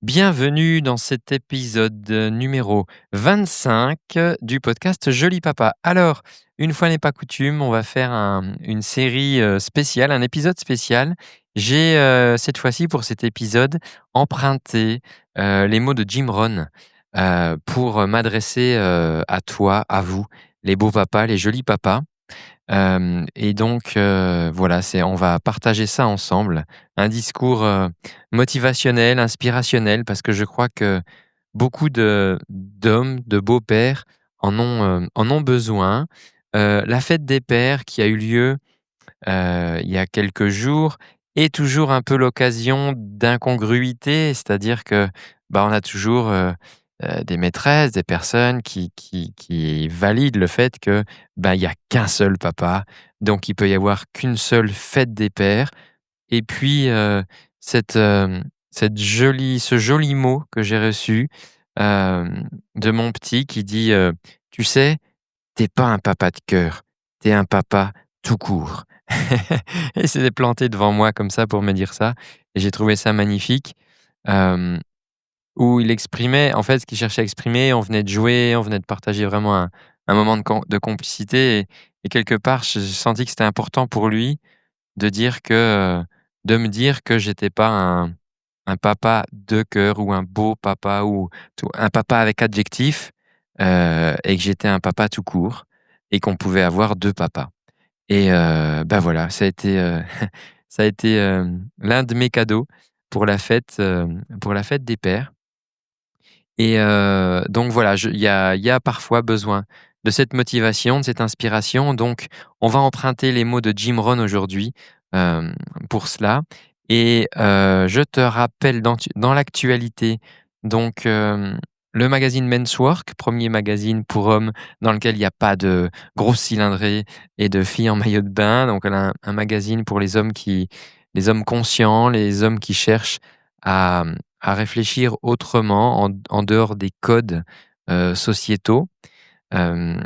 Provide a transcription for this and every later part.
Bienvenue dans cet épisode numéro 25 du podcast Joli Papa. Alors, une fois n'est pas coutume, on va faire une série spéciale, un épisode spécial. J'ai cette fois-ci pour cet épisode emprunté les mots de Jim Rohn pour m'adresser à toi, à vous, les beaux papas, les jolis papas. Et donc voilà, on va partager ça ensemble. Un discours, motivationnel, inspirationnel, parce que je crois que beaucoup d'hommes, de beaux-pères en ont besoin. La fête des pères qui a eu lieu, il y a quelques jours est toujours un peu l'occasion d'incongruité. C'est-à-dire que, bah, on a toujours, des maîtresses, des personnes qui valident le fait que, bah, il y a qu'un seul papa, donc il peut y avoir qu'une seule fête des pères. Et puis, cette, ce joli mot que j'ai reçu, de mon petit qui dit, «Tu sais, t'es pas un papa de cœur, t'es un papa tout court». Et s'est planté devant moi comme ça pour me dire ça, et j'ai trouvé ça magnifique. Hem, où il exprimait en fait ce qu'il cherchait à exprimer. On venait de jouer, on venait de partager vraiment un moment de complicité, et quelque part j'ai senti que c'était important pour lui de dire que, de me dire que j'étais pas un papa de cœur ou un beau papa ou tout un papa avec adjectif, et que j'étais un papa tout court et qu'on pouvait avoir 2 papas. Et bah, voilà, ça a été, ça a été, l'un de mes cadeaux pour la fête des pères. Et donc voilà, il y a parfois besoin de cette motivation, de cette inspiration. Donc on va emprunter les mots de Jim Rohn aujourd'hui, pour cela. Et je te rappelle dans l'actualité, donc le magazine Men's Work, premier magazine pour hommes dans lequel il y a pas de grosses cylindrées et de filles en maillot de bain. Donc un magazine pour les hommes conscients, les hommes qui cherchent à à réfléchir autrement en dehors des codes, sociétaux. Hem,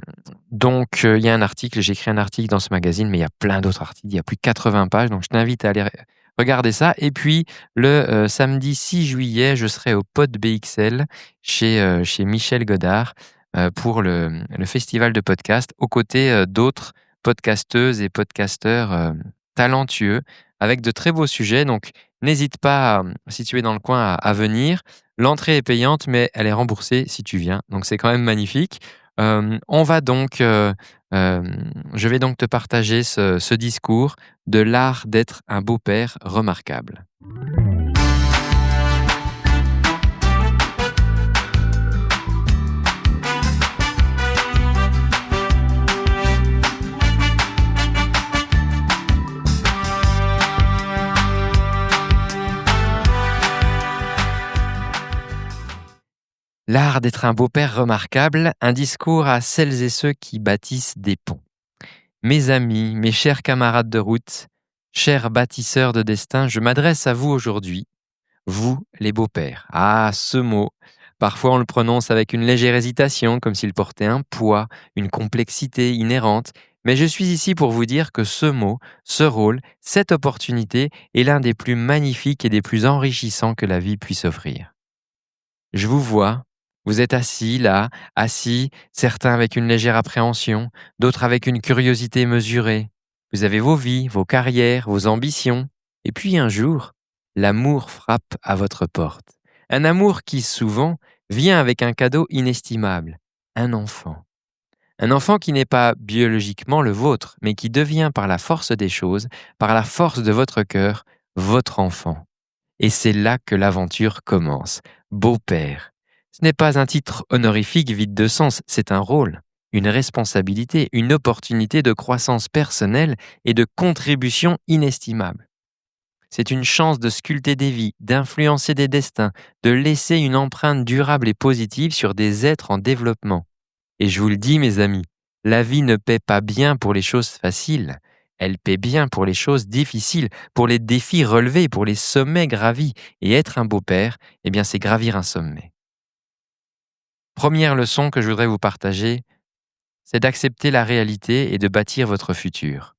donc il y a un article, j'ai écrit un article dans ce magazine, mais il y a plein d'autres articles, il y a plus de 80 pages, donc je t'invite à aller regarder ça. Et puis le, samedi 6 juillet, je serai au Pod BXL chez Michel Godard, pour le festival de podcast, aux côtés, d'autres podcasteuses et podcasteurs, talentueux, avec de très beaux sujets. Donc n'hésite pas, si tu es dans le coin, à venir. L'entrée est payante, mais elle est remboursée si tu viens, donc c'est quand même magnifique. On va donc, je vais donc te partager ce discours de l'art d'être un beau-père remarquable. L'art d'être un beau-père remarquable, un discours à celles et ceux qui bâtissent des ponts. Mes amis, mes chers camarades de route, chers bâtisseurs de destin, je m'adresse à vous aujourd'hui, vous les beaux-pères. Ah, ce mot, parfois on le prononce avec une légère hésitation, comme s'il portait un poids, une complexité inhérente, mais je suis ici pour vous dire que ce mot, ce rôle, cette opportunité est l'un des plus magnifiques et des plus enrichissants que la vie puisse offrir. Je vous vois, vous êtes assis là, assis, certains avec une légère appréhension, d'autres avec une curiosité mesurée. Vous avez vos vies, vos carrières, vos ambitions. Et puis un jour, l'amour frappe à votre porte. Un amour qui souvent vient avec un cadeau inestimable, un enfant. Un enfant qui n'est pas biologiquement le vôtre, mais qui devient par la force des choses, par la force de votre cœur, votre enfant. Et c'est là que l'aventure commence. Beau-père. Ce n'est pas un titre honorifique vide de sens, c'est un rôle, une responsabilité, une opportunité de croissance personnelle et de contribution inestimable. C'est une chance de sculpter des vies, d'influencer des destins, de laisser une empreinte durable et positive sur des êtres en développement. Et je vous le dis, mes amis, la vie ne paie pas bien pour les choses faciles. Elle paie bien pour les choses difficiles, pour les défis relevés, pour les sommets gravis. Et être un beau-père, eh bien, c'est gravir un sommet. Première leçon que je voudrais vous partager, c'est d'accepter la réalité et de bâtir votre futur.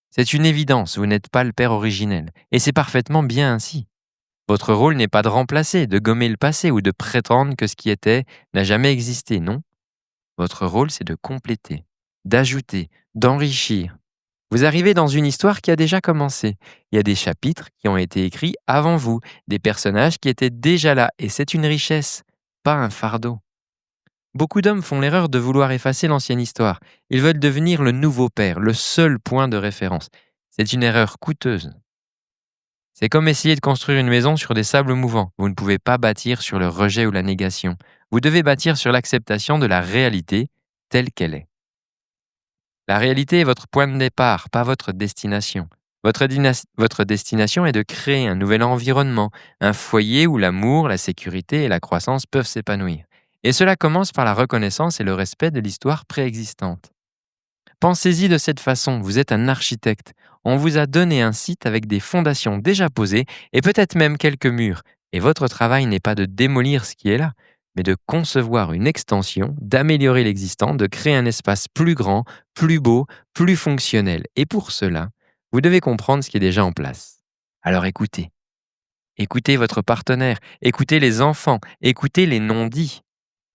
C'est une évidence, vous n'êtes pas le père originel. Et c'est parfaitement bien ainsi. Votre rôle n'est pas de remplacer, de gommer le passé ou de prétendre que ce qui était n'a jamais existé, non. Votre rôle, c'est de compléter, d'ajouter, d'enrichir. Vous arrivez dans une histoire qui a déjà commencé. Il y a des chapitres qui ont été écrits avant vous, des personnages qui étaient déjà là, et c'est une richesse, pas un fardeau. Beaucoup d'hommes font l'erreur de vouloir effacer l'ancienne histoire. Ils veulent devenir le nouveau père, le seul point de référence. C'est une erreur coûteuse. C'est comme essayer de construire une maison sur des sables mouvants. Vous ne pouvez pas bâtir sur le rejet ou la négation. Vous devez bâtir sur l'acceptation de la réalité telle qu'elle est. La réalité est votre point de départ, pas votre destination. Votre destination est de créer un nouvel environnement, un foyer où l'amour, la sécurité et la croissance peuvent s'épanouir. Et cela commence par la reconnaissance et le respect de l'histoire préexistante. Pensez-y de cette façon, vous êtes un architecte. On vous a donné un site avec des fondations déjà posées et peut-être même quelques murs. Et votre travail n'est pas de démolir ce qui est là, mais de concevoir une extension, d'améliorer l'existant, de créer un espace plus grand, plus beau, plus fonctionnel. Et pour cela, vous devez comprendre ce qui est déjà en place. Alors écoutez. Écoutez votre partenaire, écoutez les enfants, écoutez les non-dits.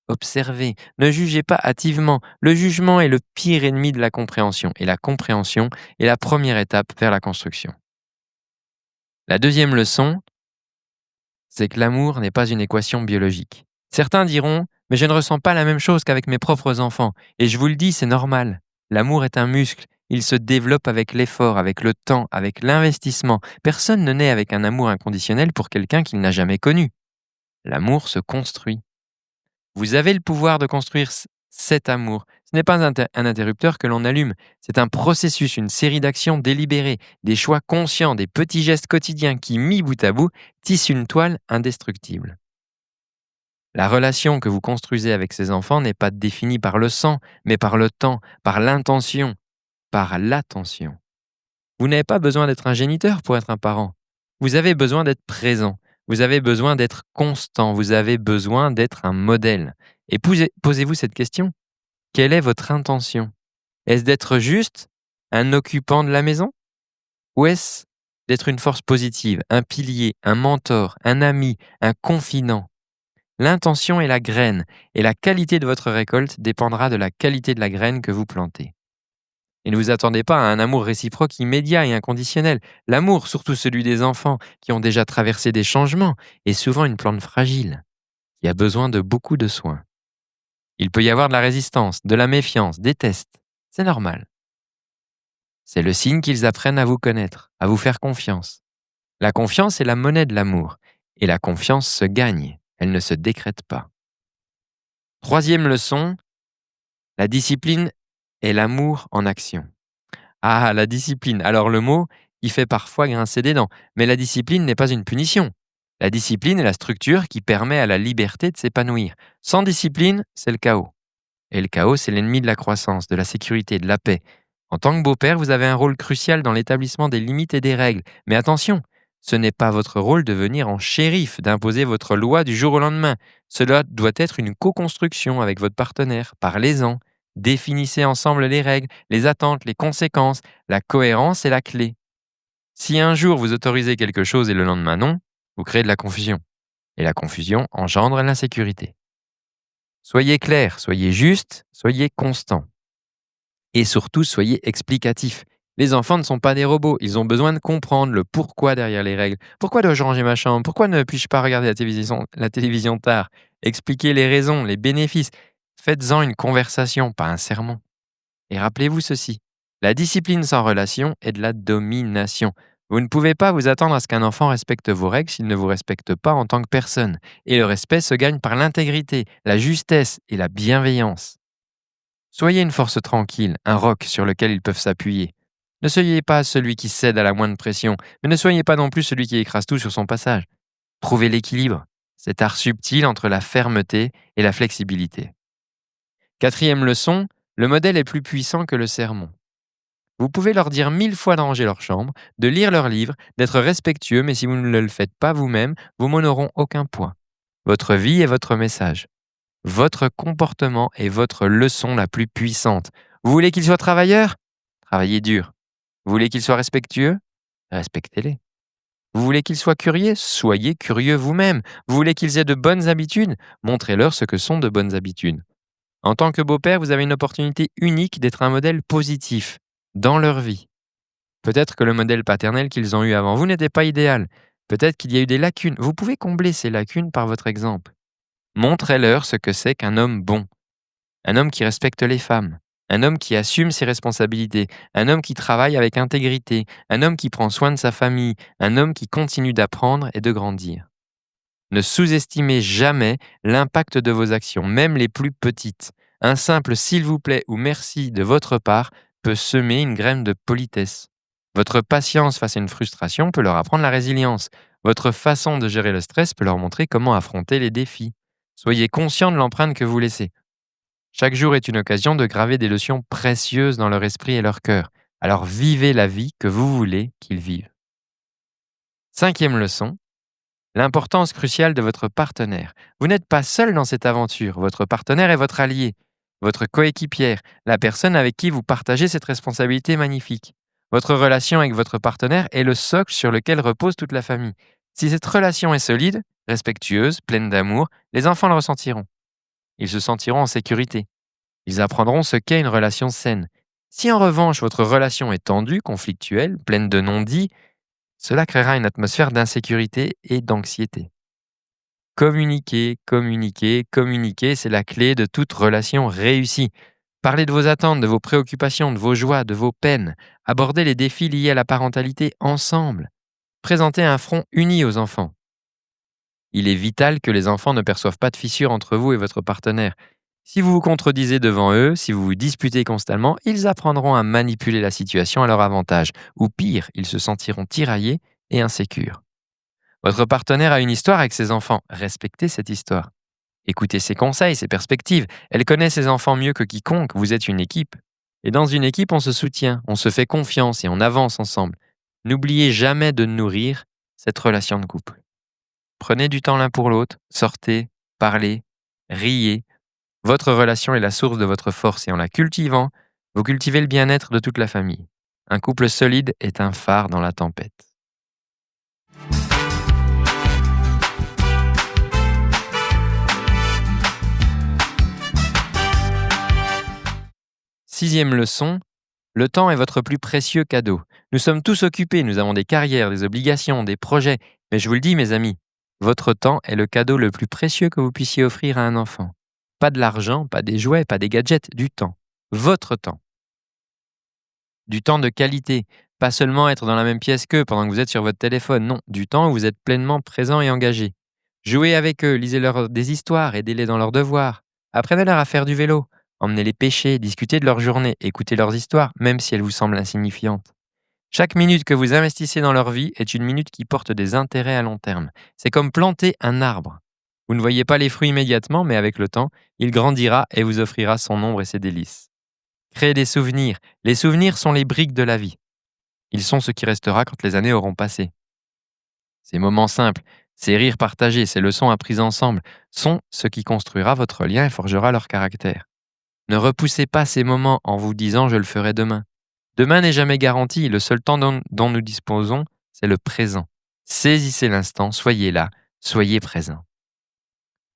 Observez, ne jugez pas hâtivement. Le jugement est le pire ennemi de la compréhension, et la compréhension est la première étape vers la construction. La deuxième leçon, c'est que l'amour n'est pas une équation biologique. Certains diront, mais je ne ressens pas la même chose qu'avec mes propres enfants, et je vous le dis, c'est normal. L'amour est un muscle, il se développe avec l'effort, avec le temps, avec l'investissement. Personne ne naît avec un amour inconditionnel pour quelqu'un qu'il n'a jamais connu. L'amour se construit. Vous avez le pouvoir de construire cet amour. Ce n'est pas un interrupteur que l'on allume, c'est un processus, une série d'actions délibérées, des choix conscients, des petits gestes quotidiens qui, mis bout à bout, tissent une toile indestructible. La relation que vous construisez avec ces enfants n'est pas définie par le sang, mais par le temps, par l'intention, par l'attention. Vous n'avez pas besoin d'être un géniteur pour être un parent. Vous avez besoin d'être présent. Vous avez besoin d'être constant. Vous avez besoin d'être un modèle. Et posez-vous cette question. Quelle est votre intention? Est-ce d'être juste un occupant de la maison? Ou est-ce d'être une force positive, un pilier, un mentor, un ami, un confident? L'intention est la graine, et la qualité de votre récolte dépendra de la qualité de la graine que vous plantez. Et ne vous attendez pas à un amour réciproque immédiat et inconditionnel. L'amour, surtout celui des enfants qui ont déjà traversé des changements, est souvent une plante fragile, qui a besoin de beaucoup de soins. Il peut y avoir de la résistance, de la méfiance, des tests. C'est normal. C'est le signe qu'ils apprennent à vous connaître, à vous faire confiance. La confiance est la monnaie de l'amour. Et la confiance se gagne, elle ne se décrète pas. Troisième leçon, la discipline est l'amour en action. Ah, la discipline. Alors le mot, il fait parfois grincer des dents. Mais la discipline n'est pas une punition. La discipline est la structure qui permet à la liberté de s'épanouir. Sans discipline, c'est le chaos. Et le chaos, c'est l'ennemi de la croissance, de la sécurité, de la paix. En tant que beau-père, vous avez un rôle crucial dans l'établissement des limites et des règles. Mais attention, ce n'est pas votre rôle de venir en shérif, d'imposer votre loi du jour au lendemain. Cela doit être une co-construction avec votre partenaire. Parlez-en. Définissez ensemble les règles, les attentes, les conséquences. La cohérence est la clé. Si un jour vous autorisez quelque chose et le lendemain non, vous créez de la confusion. Et la confusion engendre l'insécurité. Soyez clair, soyez juste, soyez constant. Et surtout, soyez explicatif. Les enfants ne sont pas des robots, ils ont besoin de comprendre le pourquoi derrière les règles. Pourquoi dois-je ranger ma chambre? Pourquoi ne puis-je pas regarder la télévision tard? Expliquez les raisons, les bénéfices. Faites-en une conversation, pas un sermon. Et rappelez-vous ceci, la discipline sans relation est de la domination. Vous ne pouvez pas vous attendre à ce qu'un enfant respecte vos règles s'il ne vous respecte pas en tant que personne. Et le respect se gagne par l'intégrité, la justesse et la bienveillance. Soyez une force tranquille, un roc sur lequel ils peuvent s'appuyer. Ne soyez pas celui qui cède à la moindre pression, mais ne soyez pas non plus celui qui écrase tout sur son passage. Trouvez l'équilibre, cet art subtil entre la fermeté et la flexibilité. Quatrième leçon, le modèle est plus puissant que le sermon. Vous pouvez leur dire 1000 fois de ranger leur chambre, de lire leurs livres, d'être respectueux, mais si vous ne le faites pas vous-même, vos mots n'auront aucun poids. Votre vie est votre message. Votre comportement est votre leçon la plus puissante. Vous voulez qu'ils soient travailleurs? Travaillez dur. Vous voulez qu'ils soient respectueux? Respectez-les. Vous voulez qu'ils soient curieux? Soyez curieux vous-même. Vous voulez qu'ils aient de bonnes habitudes? Montrez-leur ce que sont de bonnes habitudes. En tant que beau-père, vous avez une opportunité unique d'être un modèle positif dans leur vie. Peut-être que le modèle paternel qu'ils ont eu avant vous n'était pas idéal. Peut-être qu'il y a eu des lacunes. Vous pouvez combler ces lacunes par votre exemple. Montrez-leur ce que c'est qu'un homme bon, un homme qui respecte les femmes, un homme qui assume ses responsabilités, un homme qui travaille avec intégrité, un homme qui prend soin de sa famille, un homme qui continue d'apprendre et de grandir. Ne sous-estimez jamais l'impact de vos actions, même les plus petites. Un simple s'il vous plaît ou merci de votre part peut semer une graine de politesse. Votre patience face à une frustration peut leur apprendre la résilience. Votre façon de gérer le stress peut leur montrer comment affronter les défis. Soyez conscient de l'empreinte que vous laissez. Chaque jour est une occasion de graver des leçons précieuses dans leur esprit et leur cœur. Alors vivez la vie que vous voulez qu'ils vivent. Cinquième leçon, l'importance cruciale de votre partenaire. Vous n'êtes pas seul dans cette aventure. Votre partenaire est votre allié, votre coéquipière, la personne avec qui vous partagez cette responsabilité magnifique. Votre relation avec votre partenaire est le socle sur lequel repose toute la famille. Si cette relation est solide, respectueuse, pleine d'amour, les enfants le ressentiront. Ils se sentiront en sécurité. Ils apprendront ce qu'est une relation saine. Si en revanche votre relation est tendue, conflictuelle, pleine de non-dits, cela créera une atmosphère d'insécurité et d'anxiété. Communiquer, communiquer, communiquer, c'est la clé de toute relation réussie. Parlez de vos attentes, de vos préoccupations, de vos joies, de vos peines. Abordez les défis liés à la parentalité ensemble. Présentez un front uni aux enfants. Il est vital que les enfants ne perçoivent pas de fissures entre vous et votre partenaire. Si vous vous contredisez devant eux, si vous vous disputez constamment, ils apprendront à manipuler la situation à leur avantage. Ou pire, ils se sentiront tiraillés et insécures. Votre partenaire a une histoire avec ses enfants. Respectez cette histoire. Écoutez ses conseils, ses perspectives. Elle connaît ses enfants mieux que quiconque. Vous êtes une équipe. Et dans une équipe, on se soutient, on se fait confiance et on avance ensemble. N'oubliez jamais de nourrir cette relation de couple. Prenez du temps l'un pour l'autre, sortez, parlez, riez. Votre relation est la source de votre force et en la cultivant, vous cultivez le bien-être de toute la famille. Un couple solide est un phare dans la tempête. Sixième leçon, le temps est votre plus précieux cadeau. Nous sommes tous occupés, nous avons des carrières, des obligations, des projets. Mais je vous le dis mes amis, votre temps est le cadeau le plus précieux que vous puissiez offrir à un enfant. Pas de l'argent, pas des jouets, pas des gadgets, du temps. Votre temps. Du temps de qualité. Pas seulement être dans la même pièce qu'eux pendant que vous êtes sur votre téléphone. Non, du temps où vous êtes pleinement présent et engagé. Jouez avec eux, lisez-leur des histoires, aidez-les dans leurs devoirs. Apprenez-leur à faire du vélo. Emmenez-les pêcher, discutez de leur journée, écoutez leurs histoires, même si elles vous semblent insignifiantes. Chaque minute que vous investissez dans leur vie est une minute qui porte des intérêts à long terme. C'est comme planter un arbre. Vous ne voyez pas les fruits immédiatement, mais avec le temps, il grandira et vous offrira son ombre et ses délices. Créez des souvenirs. Les souvenirs sont les briques de la vie. Ils sont ce qui restera quand les années auront passé. Ces moments simples, ces rires partagés, ces leçons apprises ensemble sont ce qui construira votre lien et forgera leur caractère. Ne repoussez pas ces moments en vous disant « je le ferai demain ». Demain n'est jamais garanti, le seul temps dont nous disposons, c'est le présent. Saisissez l'instant, soyez là, soyez présent.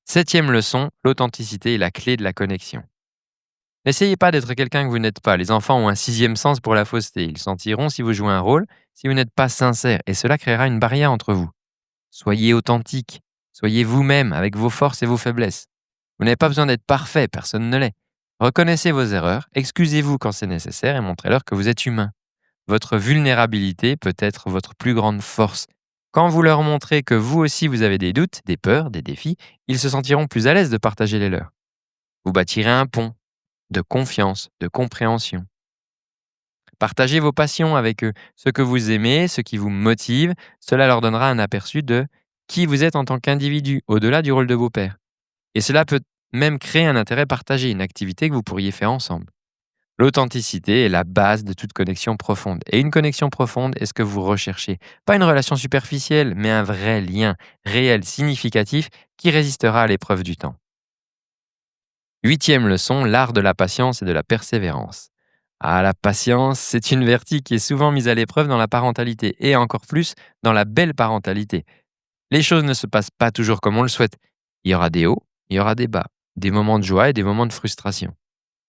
Septième leçon, l'authenticité est la clé de la connexion. N'essayez pas d'être quelqu'un que vous n'êtes pas. Les enfants ont un sixième sens pour la fausseté. Ils sentiront si vous jouez un rôle, si vous n'êtes pas sincère, et cela créera une barrière entre vous. Soyez authentique, soyez vous-même avec vos forces et vos faiblesses. Vous n'avez pas besoin d'être parfait, personne ne l'est. Reconnaissez vos erreurs, excusez-vous quand c'est nécessaire et montrez-leur que vous êtes humain. Votre vulnérabilité peut être votre plus grande force. Quand vous leur montrez que vous aussi vous avez des doutes, des peurs, des défis, ils se sentiront plus à l'aise de partager les leurs. Vous bâtirez un pont de confiance, de compréhension. Partagez vos passions avec eux, ce que vous aimez, ce qui vous motive, cela leur donnera un aperçu de qui vous êtes en tant qu'individu, au-delà du rôle de beau-père. Et cela peut même créer un intérêt partagé, une activité que vous pourriez faire ensemble. L'authenticité est la base de toute connexion profonde. Et une connexion profonde est ce que vous recherchez. Pas une relation superficielle, mais un vrai lien, réel, significatif, qui résistera à l'épreuve du temps. Huitième leçon, l'art de la patience et de la persévérance. Ah, la patience, c'est une vertu qui est souvent mise à l'épreuve dans la parentalité et encore plus dans la belle parentalité. Les choses ne se passent pas toujours comme on le souhaite. Il y aura des hauts, il y aura des bas, des moments de joie et des moments de frustration.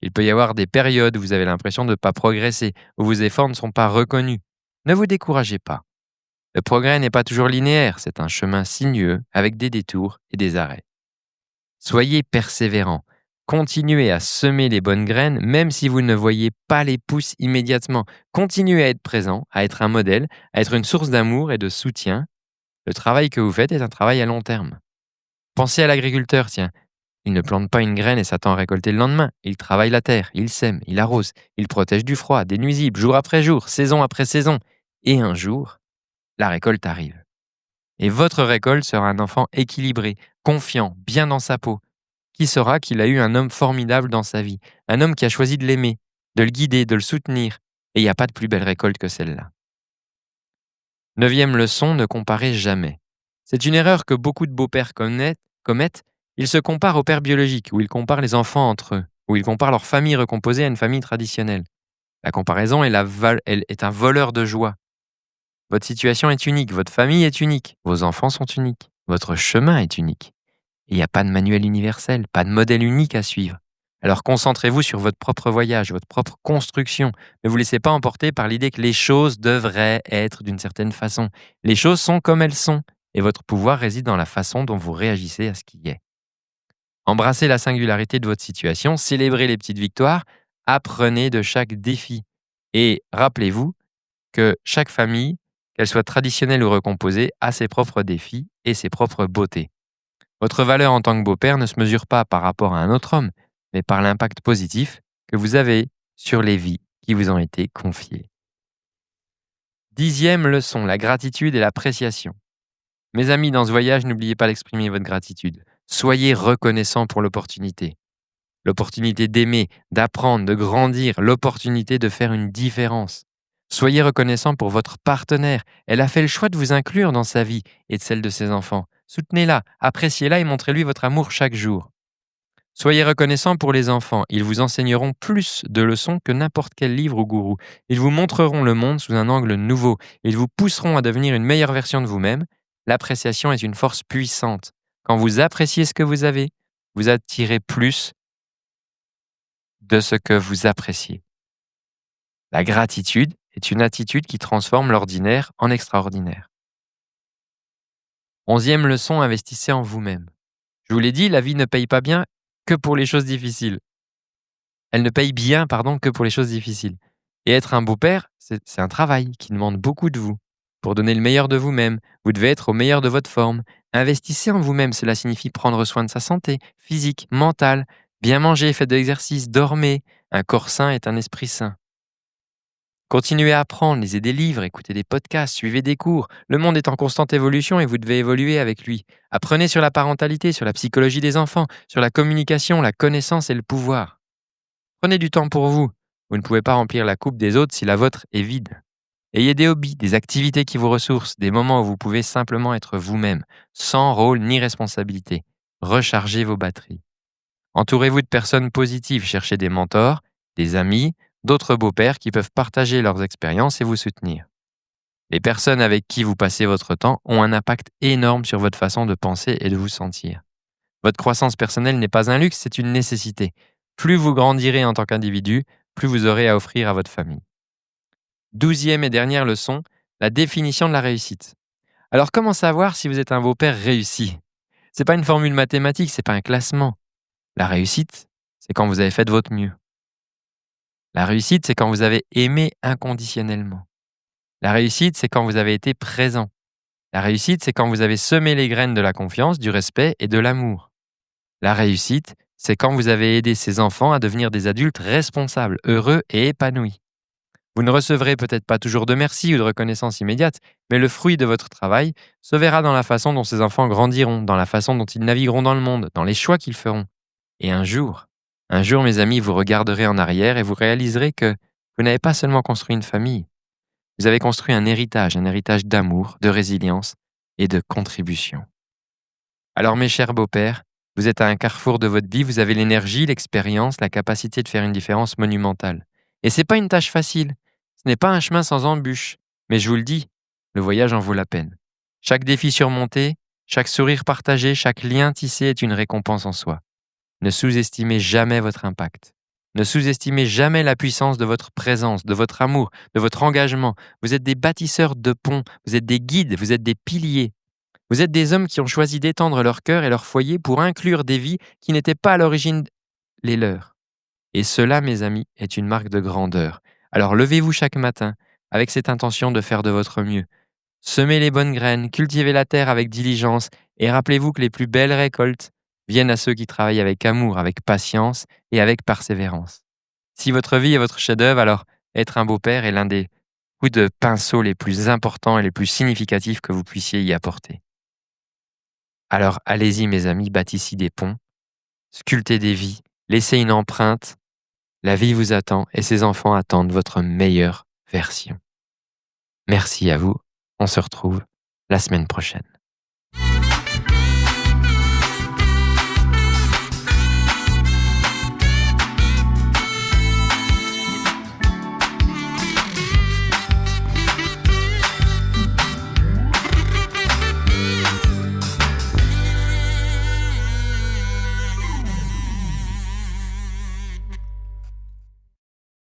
Il peut y avoir des périodes où vous avez l'impression de ne pas progresser, où vos efforts ne sont pas reconnus. Ne vous découragez pas. Le progrès n'est pas toujours linéaire, c'est un chemin sinueux avec des détours et des arrêts. Soyez persévérant. Continuez à semer les bonnes graines même si vous ne voyez pas les pousses immédiatement. Continuez à être présent, à être un modèle, à être une source d'amour et de soutien. Le travail que vous faites est un travail à long terme. Pensez à l'agriculteur, tiens. Il ne plante pas une graine et s'attend à récolter le lendemain. Il travaille la terre, il sème, il arrose, il protège du froid, des nuisibles, jour après jour, saison après saison. Et un jour, la récolte arrive. Et votre récolte sera un enfant équilibré, confiant, bien dans sa peau, qui saura qu'il a eu un homme formidable dans sa vie, un homme qui a choisi de l'aimer, de le guider, de le soutenir. Et il n'y a pas de plus belle récolte que celle-là. 9e leçon, ne comparez jamais. C'est une erreur que beaucoup de beaux-pères commettent. Ils se comparent aux pères biologiques, où ils comparent les enfants entre eux, où ils comparent leur famille recomposée à une famille traditionnelle. La comparaison est un voleur de joie. Votre situation est unique, votre famille est unique, vos enfants sont uniques, votre chemin est unique. Il n'y a pas de manuel universel, pas de modèle unique à suivre. Alors concentrez-vous sur votre propre voyage, votre propre construction. Ne vous laissez pas emporter par l'idée que les choses devraient être d'une certaine façon. Les choses sont comme elles sont, et votre pouvoir réside dans la façon dont vous réagissez à ce qui est. Embrassez la singularité de votre situation, célébrez les petites victoires, apprenez de chaque défi. Et rappelez-vous que chaque famille, qu'elle soit traditionnelle ou recomposée, a ses propres défis et ses propres beautés. Votre valeur en tant que beau-père ne se mesure pas par rapport à un autre homme, mais par l'impact positif que vous avez sur les vies qui vous ont été confiées. 10e leçon, la gratitude et l'appréciation. Mes amis, dans ce voyage, n'oubliez pas d'exprimer votre gratitude. Soyez reconnaissants pour l'opportunité. L'opportunité d'aimer, d'apprendre, de grandir, l'opportunité de faire une différence. Soyez reconnaissant pour votre partenaire. Elle a fait le choix de vous inclure dans sa vie et de celle de ses enfants. Soutenez-la, appréciez-la et montrez-lui votre amour chaque jour. Soyez reconnaissant pour les enfants. Ils vous enseigneront plus de leçons que n'importe quel livre ou gourou. Ils vous montreront le monde sous un angle nouveau. Ils vous pousseront à devenir une meilleure version de vous-même. L'appréciation est une force puissante. Quand vous appréciez ce que vous avez, vous attirez plus de ce que vous appréciez. La gratitude est une attitude qui transforme l'ordinaire en extraordinaire. 11e leçon, investissez en vous-même. Je vous l'ai dit, la vie ne paye pas bien que pour les choses difficiles. Elle ne paye bien, que pour les choses difficiles. Et être un beau-père, c'est un travail qui demande beaucoup de vous. Pour donner le meilleur de vous-même, vous devez être au meilleur de votre forme. Investissez en vous-même, cela signifie prendre soin de sa santé, physique, mentale, bien manger, faites de l'exercice, dormez. Un corps sain est un esprit sain. Continuez à apprendre, lisez des livres, écoutez des podcasts, suivez des cours. Le monde est en constante évolution et vous devez évoluer avec lui. Apprenez sur la parentalité, sur la psychologie des enfants, sur la communication, la connaissance et le pouvoir. Prenez du temps pour vous. Vous ne pouvez pas remplir la coupe des autres si la vôtre est vide. Ayez des hobbies, des activités qui vous ressourcent, des moments où vous pouvez simplement être vous-même, sans rôle ni responsabilité. Rechargez vos batteries. Entourez-vous de personnes positives, cherchez des mentors, des amis, d'autres beaux-pères qui peuvent partager leurs expériences et vous soutenir. Les personnes avec qui vous passez votre temps ont un impact énorme sur votre façon de penser et de vous sentir. Votre croissance personnelle n'est pas un luxe, c'est une nécessité. Plus vous grandirez en tant qu'individu, plus vous aurez à offrir à votre famille. 12e et dernière leçon, la définition de la réussite. Alors comment savoir si vous êtes un beau-père réussi? C'est pas une formule mathématique, c'est pas un classement. La réussite, c'est quand vous avez fait de votre mieux. La réussite, c'est quand vous avez aimé inconditionnellement. La réussite, c'est quand vous avez été présent. La réussite, c'est quand vous avez semé les graines de la confiance, du respect et de l'amour. La réussite, c'est quand vous avez aidé ces enfants à devenir des adultes responsables, heureux et épanouis. Vous ne recevrez peut-être pas toujours de merci ou de reconnaissance immédiate, mais le fruit de votre travail se verra dans la façon dont ces enfants grandiront, dans la façon dont ils navigueront dans le monde, dans les choix qu'ils feront. Et un jour, mes amis, vous regarderez en arrière et vous réaliserez que vous n'avez pas seulement construit une famille, vous avez construit un héritage d'amour, de résilience et de contribution. Alors mes chers beaux-pères, vous êtes à un carrefour de votre vie, vous avez l'énergie, l'expérience, la capacité de faire une différence monumentale. Et c'est pas une tâche facile. Ce n'est pas un chemin sans embûches. Mais je vous le dis, le voyage en vaut la peine. Chaque défi surmonté, chaque sourire partagé, chaque lien tissé est une récompense en soi. Ne sous-estimez jamais votre impact. Ne sous-estimez jamais la puissance de votre présence, de votre amour, de votre engagement. Vous êtes des bâtisseurs de ponts, vous êtes des guides, vous êtes des piliers. Vous êtes des hommes qui ont choisi d'étendre leur cœur et leur foyer pour inclure des vies qui n'étaient pas à l'origine les leurs. Et cela, mes amis, est une marque de grandeur. Alors levez-vous chaque matin avec cette intention de faire de votre mieux. Semez les bonnes graines, cultivez la terre avec diligence et rappelez-vous que les plus belles récoltes viennent à ceux qui travaillent avec amour, avec patience et avec persévérance. Si votre vie est votre chef-d'œuvre, alors être un beau-père est l'un des coups de pinceau les plus importants et les plus significatifs que vous puissiez y apporter. Alors allez-y mes amis, bâtissez des ponts, sculptez des vies, laissez une empreinte. La vie vous attend et ses enfants attendent votre meilleure version. Merci à vous, on se retrouve la semaine prochaine.